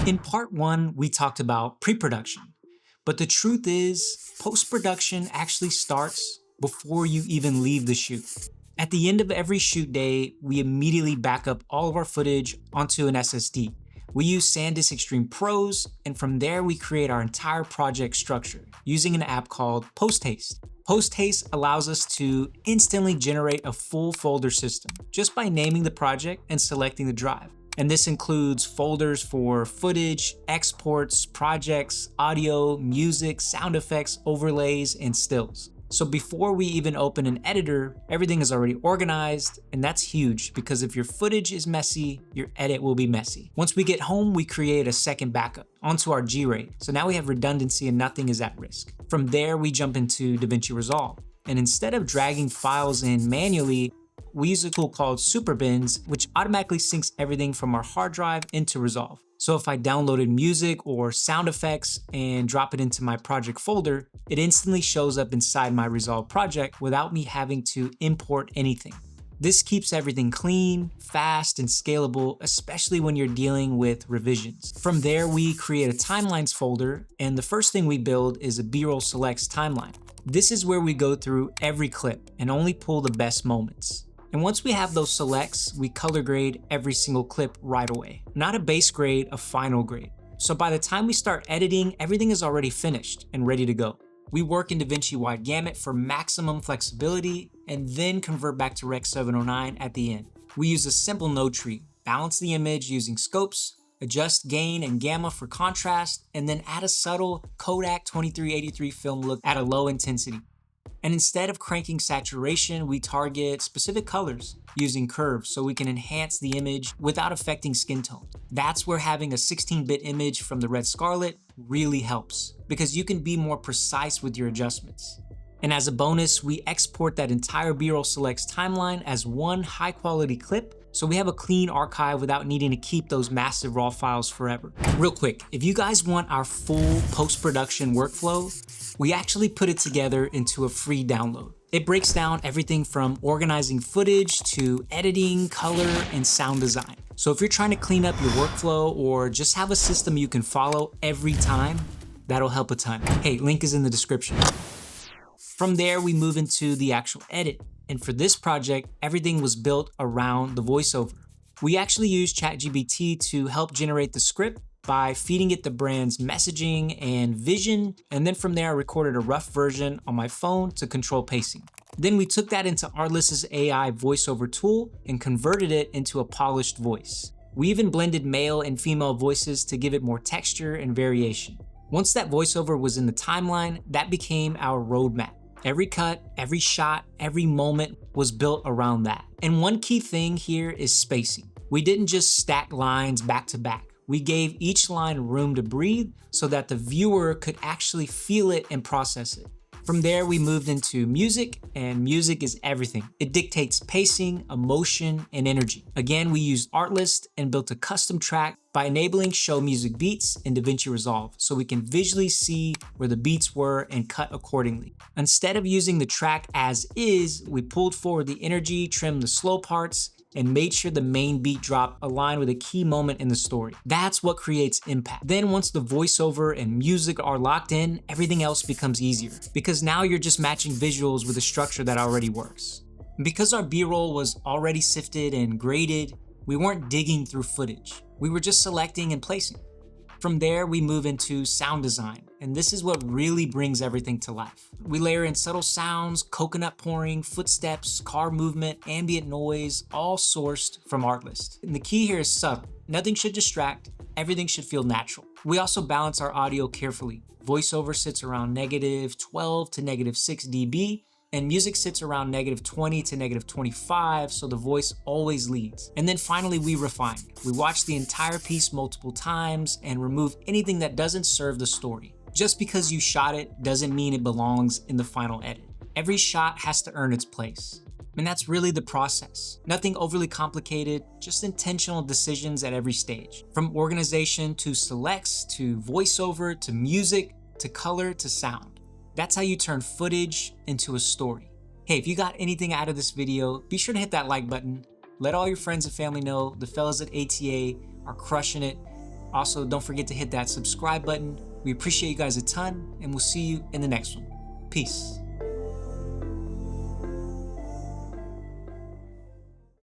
In part 1, we talked about pre-production, but the truth is, post-production actually starts before you even leave the shoot. At the end of every shoot day, we immediately back up all of our footage onto an SSD. We use SanDisk Extreme Pros, and from there we create our entire project structure using an app called PostHaste. PostHaste allows us to instantly generate a full folder system just by naming the project and selecting the drive. And this includes folders for footage, exports, projects, audio, music, sound effects, overlays, and stills. So before we even open an editor, everything is already organized, and that's huge because if your footage is messy, your edit will be messy. Once we get home, we create a second backup onto our G-RAID. So now we have redundancy and nothing is at risk. From there, we jump into DaVinci Resolve. And instead of dragging files in manually, we use a tool called SuperBins, which automatically syncs everything from our hard drive into Resolve. So if I downloaded music or sound effects and drop it into my project folder, it instantly shows up inside my Resolve project without me having to import anything. This keeps everything clean, fast, and scalable, especially when you're dealing with revisions. From there, we create a timelines folder, and the first thing we build is a B-roll selects timeline. This is where we go through every clip and only pull the best moments. And once we have those selects, we color grade every single clip right away. Not a base grade, a final grade. So by the time we start editing, everything is already finished and ready to go. We work in DaVinci Wide Gamut for maximum flexibility and then convert back to Rec 709 at the end. We use a simple node tree, balance the image using scopes, adjust gain and gamma for contrast, and then add a subtle Kodak 2383 film look at a low intensity. And instead of cranking saturation, we target specific colors using curves so we can enhance the image without affecting skin tone. That's where having a 16-bit image from the red Scarlet really helps because you can be more precise with your adjustments. And as a bonus, we export that entire B-roll selects timeline as one high-quality clip so we have a clean archive without needing to keep those massive raw files forever. Real quick, if you guys want our full post-production workflow, we actually put it together into a free download. It breaks down everything from organizing footage to editing, color, and sound design. So if you're trying to clean up your workflow or just have a system you can follow every time, that'll help a ton. Hey, link is in the description. From there, we move into the actual edit. And for this project, everything was built around the voiceover. We actually used ChatGPT to help generate the script by feeding it the brand's messaging and vision. And then from there, I recorded a rough version on my phone to control pacing. Then we took that into Artlist's AI voiceover tool and converted it into a polished voice. We even blended male and female voices to give it more texture and variation. Once that voiceover was in the timeline, that became our roadmap. Every cut, every shot, every moment was built around that. And one key thing here is spacing. We didn't just stack lines back to back. We gave each line room to breathe so that the viewer could actually feel it and process it. From there, we moved into music, and music is everything. It dictates pacing, emotion, and energy. Again, we used Artlist and built a custom track by enabling show music beats in DaVinci Resolve so we can visually see where the beats were and cut accordingly. Instead of using the track as is, we pulled forward the energy, trimmed the slow parts, and made sure the main beat drop aligned with a key moment in the story. That's what creates impact. Then once the voiceover and music are locked in, everything else becomes easier because now you're just matching visuals with a structure that already works. Because our B-roll was already sifted and graded, we weren't digging through footage. We were just selecting and placing. From there, we move into sound design, and this is what really brings everything to life. We layer in subtle sounds, coconut pouring, footsteps, car movement, ambient noise, all sourced from Artlist. And the key here is subtle. Nothing should distract, everything should feel natural. We also balance our audio carefully. Voiceover sits around -12 to -6 dB, and music sits around -20 to -25, so the voice always leads. And then finally, we refine. We watch the entire piece multiple times and remove anything that doesn't serve the story. Just because you shot it doesn't mean it belongs in the final edit. Every shot has to earn its place. And that's really the process. Nothing overly complicated, just intentional decisions at every stage. From organization to selects, to voiceover, to music, to color, to sound. That's how you turn footage into a story. Hey, if you got anything out of this video, be sure to hit that like button. Let all your friends and family know the fellas at ATA are crushing it. Also, don't forget to hit that subscribe button. We appreciate you guys a ton, and we'll see you in the next one. Peace.